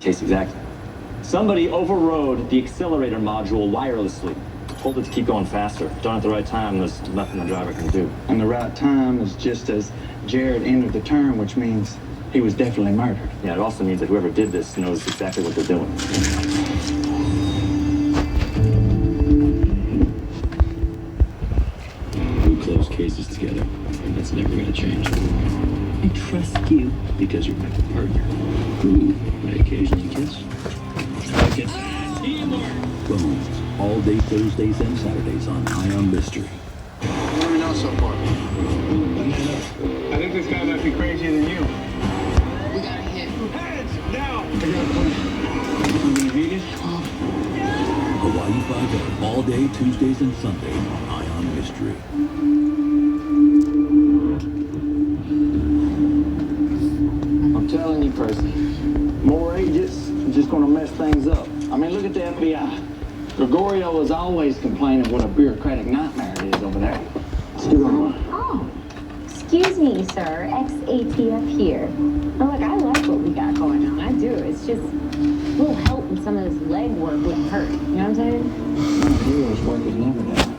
Case exactly. Somebody overrode the accelerator module wirelessly. Told it to keep going faster. Done at the right time, there's nothing the driver can do. And the right time is just as Jared entered the turn, which means he was definitely murdered. Yeah, it also means that whoever did this knows exactly what they're doing. We close cases together, and that's never gonna change. I trust you because you're my partner. Ooh, I occasionally kiss. Like it. Teamwork! Bones, all day Thursdays and Saturdays on Ion Mystery. What do we know so far? I think this guy might be crazier than you. We got a hit. Hands down! I got a plan. Something immediate? Hawaii Five-O, all day Tuesdays and Sundays on Ion Mystery. I'm telling you, Percy, more agents are just gonna mess things up. I mean, look at the FBI. Gregorio is always complaining what a bureaucratic nightmare it is over there. Let's do it. Oh, excuse me, sir. Ex-ATF here. Now, look, I like what we got going on. I do. It's just a little help in some of this legwork wouldn't hurt. You know what I'm saying? Heroes work is never done.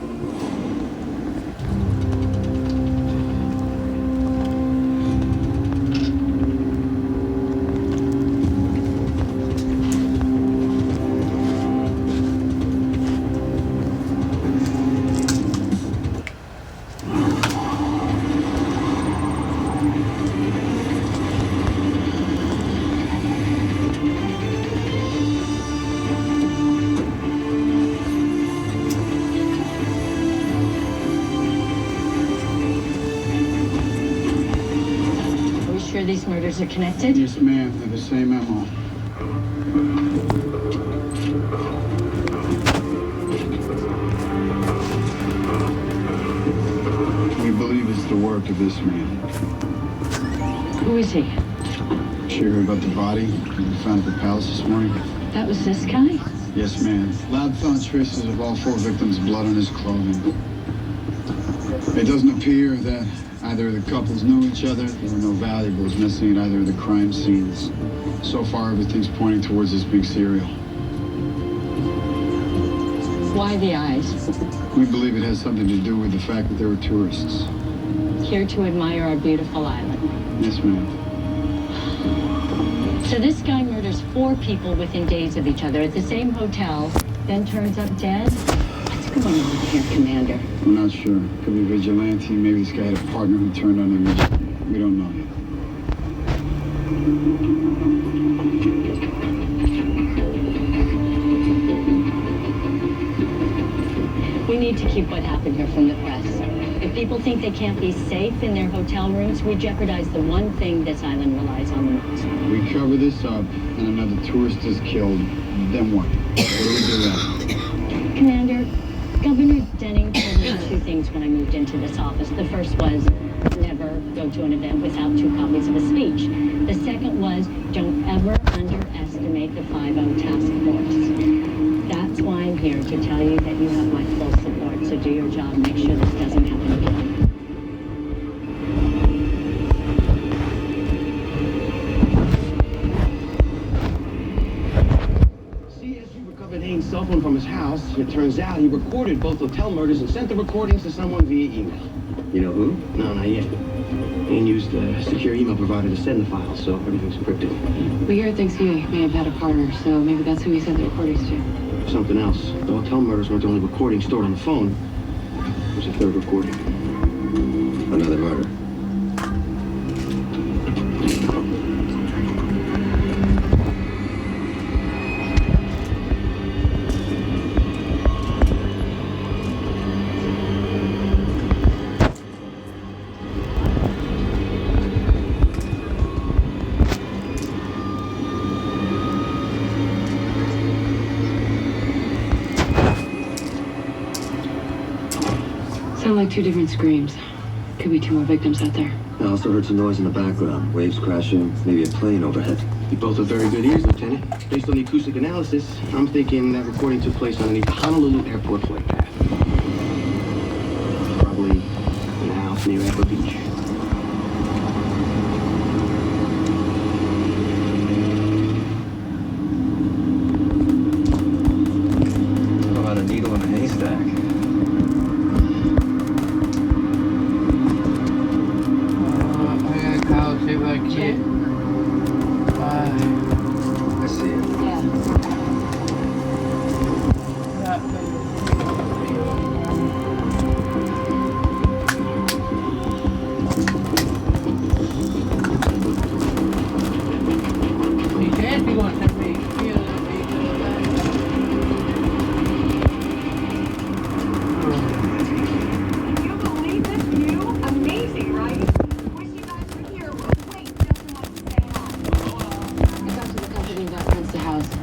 These murders are connected? Yes, ma'am. They're the same MO. We believe it's the work of this man. Who is he? Sure heard about the body we found at the palace this morning? That was this guy? Yes, ma'am. Lab found traces of all 4 victims' blood on his clothing. It doesn't appear that either of the couples knew each other. There were no valuables missing at either of the crime scenes. So far, everything's pointing towards this being serial. Why the eyes? We believe it has something to do with the fact that there were tourists. Here to admire our beautiful island. Yes, ma'am. So this guy murders 4 people within days of each other at the same hotel, then turns up dead? What's going on here, Commander? We're not sure. Could be vigilante. Maybe this guy had a partner who turned on him. We don't know yet. We need to keep what happened here from the press. If people think they can't be safe in their hotel rooms, we jeopardize the one thing this island relies on the most. We cover this up, and another tourist is killed. Then what? What do we do then? Commander, Governor Denning told me 2 things when I moved into this office. The first was, never go to an event without 2 copies of a speech. The second was, don't ever underestimate the 5-0 task force. That's why I'm here, to tell you that you have my full support. So do your job, make sure this doesn't happen again. CSU recovered Haynes' cell phone from his house. It turns out he recorded both hotel murders and sent the recordings to someone via email. You know who? No, not yet. Haynes used a secure email provider to send the files, so everything's encrypted. We thinks he may have had a partner, so maybe that's who he sent the recordings to. Something else. The hotel murders weren't the only recordings stored on the phone. There's a 3rd recording. Another murder. Sound like 2 different screams. Could be 2 more victims out there. I also heard some noise in the background. Waves crashing, maybe a plane overhead. You both have very good ears, Lieutenant. Based on the acoustic analysis, I'm thinking that recording took place underneath the Honolulu Airport flight path. Probably in a house near Apple Beach.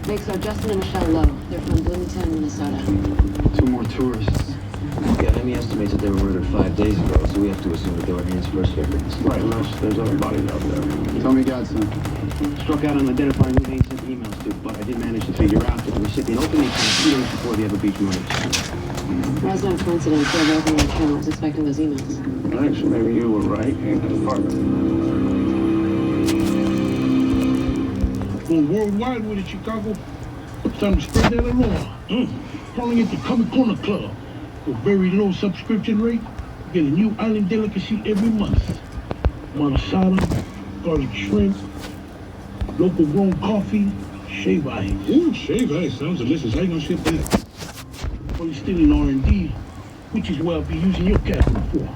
Makes are Justin and Michelle Lowe. They're from Bloomington, Minnesota. 2 more tourists. Yeah, Emmy estimates that they were murdered 5 days ago, so we have to assume that they were Anne's first victims. Right, unless there's other bodies out there. Tell me, Godson. Struck out on identifying who Anne sent emails to, but I did manage to figure out that the recipient opened these things 2 days before the Ever Beach murders. That's no coincidence. They're both on the account suspecting those emails. Actually, maybe you were right. Ain't that part. Going worldwide with it, Chicago. Time to spread that around. Calling it the Comic Corner Club. For very low subscription rate, get a new island delicacy every month. Monasada, garlic shrimp, local grown coffee, shave ice. Ooh, shave ice sounds delicious. How you gonna ship that? Well, it's still in R&D, which is what I'll be using your capital for.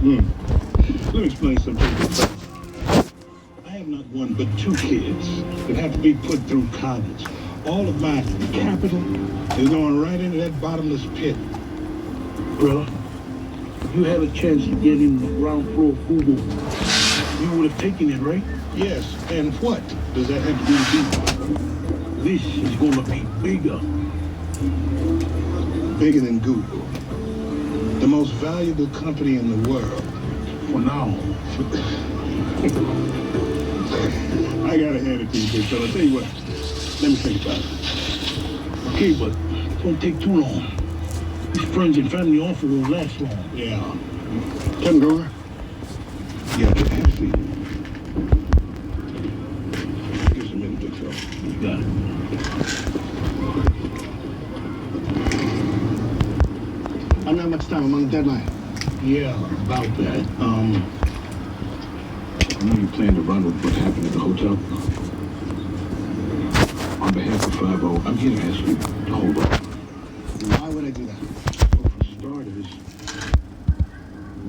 Let me explain something. I have not one but 2 kids that have to be put through college. All of my capital is going right into that bottomless pit. Brother, if you had a chance to get in the ground floor of Google, you would have taken it, right? Yes, and what does that have to do with This is gonna be bigger. you? Bigger than Google. The most valuable company in the world. For now. I gotta hand it to you, big fella. Tell you what, let me think about it. Okay, but don't take too long. These friends and family offer won't last long. Yeah. Come, Grover. Yeah, have a seat. Give us a minute, big fella. You got it. I'm not much time. I'm on the deadline. Yeah, about that. I know you plan to run with what happened at the hotel. On behalf of 5-0, I'm here to ask you to hold on. Why would I do that? Well, for starters,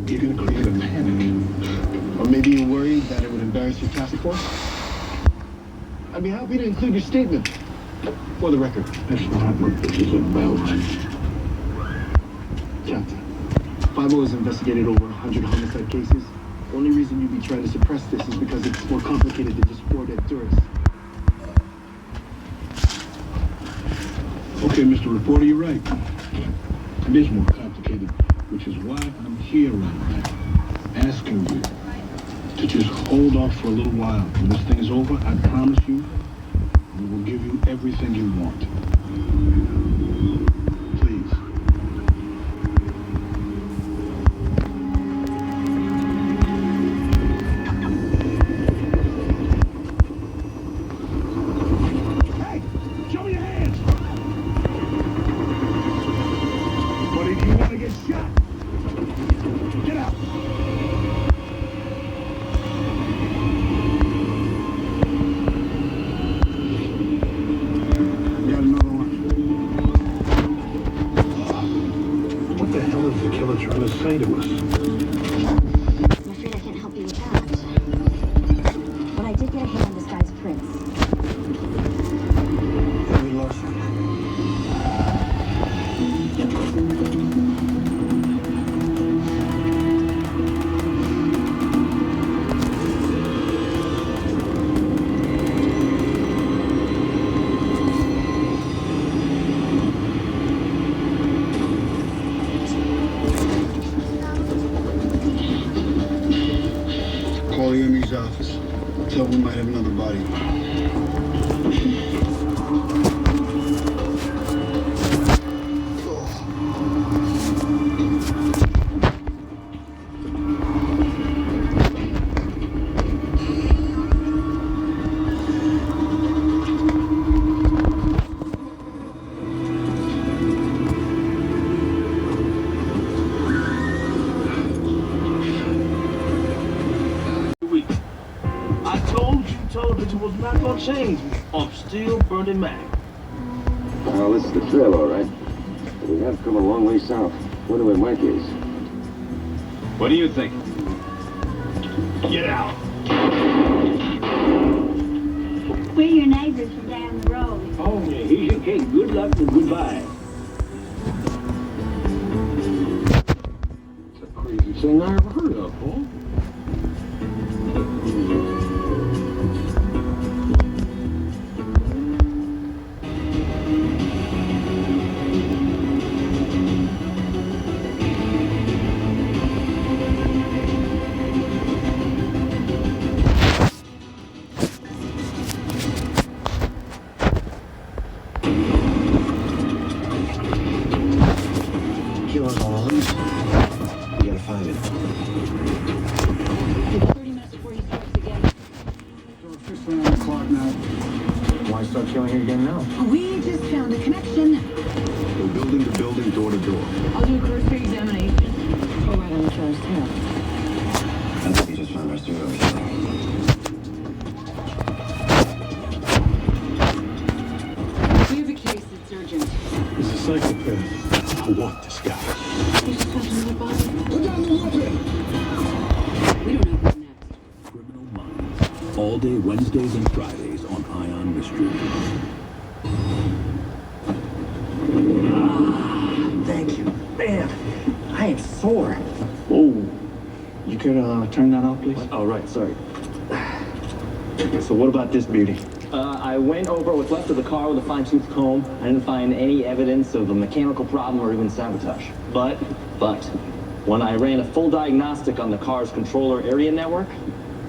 you're gonna create a panic. Or maybe you're worried that it would embarrass your task force? I'd be happy to include your statement. For the record. That's not what this is about. Captain, 5-0 has investigated over 100 homicide cases. The only reason you'd be trying to suppress this is because it's more complicated than just 4 dead tourists. Okay, Mr. Reporter, you're right. It is more complicated, which is why I'm here right now, asking you to just hold off for a little while. When this thing is over, I promise you, we will give you everything you want. Please. Hey, show me your hands! But if you want to get shot, get out! Got another one. What the hell is the killer trying to say to us? I'm afraid I can't help you with that. But I did get a hit on this guy's prints. Yeah, we lost him. Call the Emmy's office. Tell them we might have another body. I told you television was not gonna change me. I'm still Bernie Mac. Well, this is the trail, all right. But we have come a long way south. Wonder where Mike is. What do you think? Get out. We're your neighbors from down the road. Oh, yeah, here's your cake. Good luck and goodbye. It's a crazy thing I ever heard of, huh? hide it. 30 minutes before he strikes again. We're officially on the clock now. Why start killing here again now? We just found a connection. From building to building, door to door. I'll do a cursory examination. Oh, right on the charge too. I think he just found our studio. We have a case that's urgent. He's a psychopath. I want this guy. We just found another body. Put down the weapon! We don't know who's next. Criminal Minds. All day Wednesdays and Fridays on Ion Mystery. Thank you. Man, I am sore. Whoa. You could turn that off, please? Oh, right, sorry. So what about this beauty? I went over what's left of the car with a fine-tooth comb. I didn't find any evidence of a mechanical problem or even sabotage. But, when I ran a full diagnostic on the car's controller area network,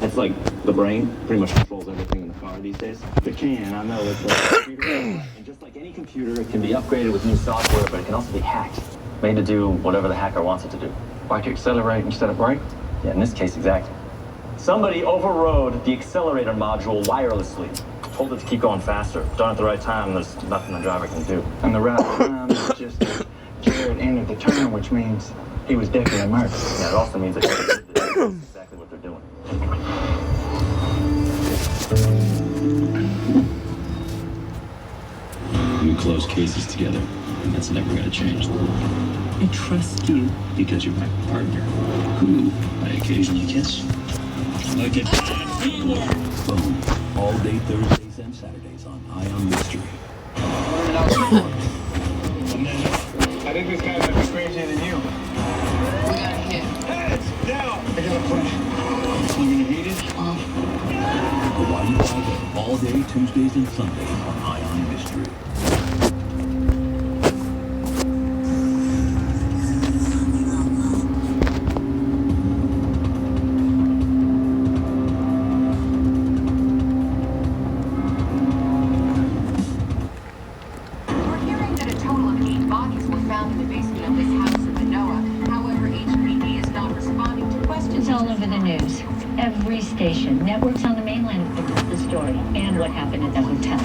it's like the brain pretty much controls everything in the car these days. It can, I know. It's a computer. And just like any computer, it can be upgraded with new software, but it can also be hacked. Made to do whatever the hacker wants it to do. Like accelerate instead of brake? Yeah, in this case, exactly. Somebody overrode the accelerator module wirelessly. Told it to keep going faster. Done at the right time, there's nothing the driver can do. And the right time is just Jared entered the turn, which means he was definitely murdered. Yeah, it also means that that's exactly what they're doing. We close cases together, and that's never gonna change. I trust you because you're my partner, who I occasionally kiss. Look at that teamwork! Boom. All day Thursdays and Saturdays on Ion Mystery. I think this guy might be crazier than you. We got a hit. Heads down! I got a plan. You gonna hate it? The Wild Wild West, all day Tuesdays and Sundays on Ion Mystery. We're hearing that a total of 8 bodies were found in the basement of this house in Manoa. However, HPD is not responding to questions. It's all over the news. Every station. Networks on the mainland have picked up the story and what happened at the hotel.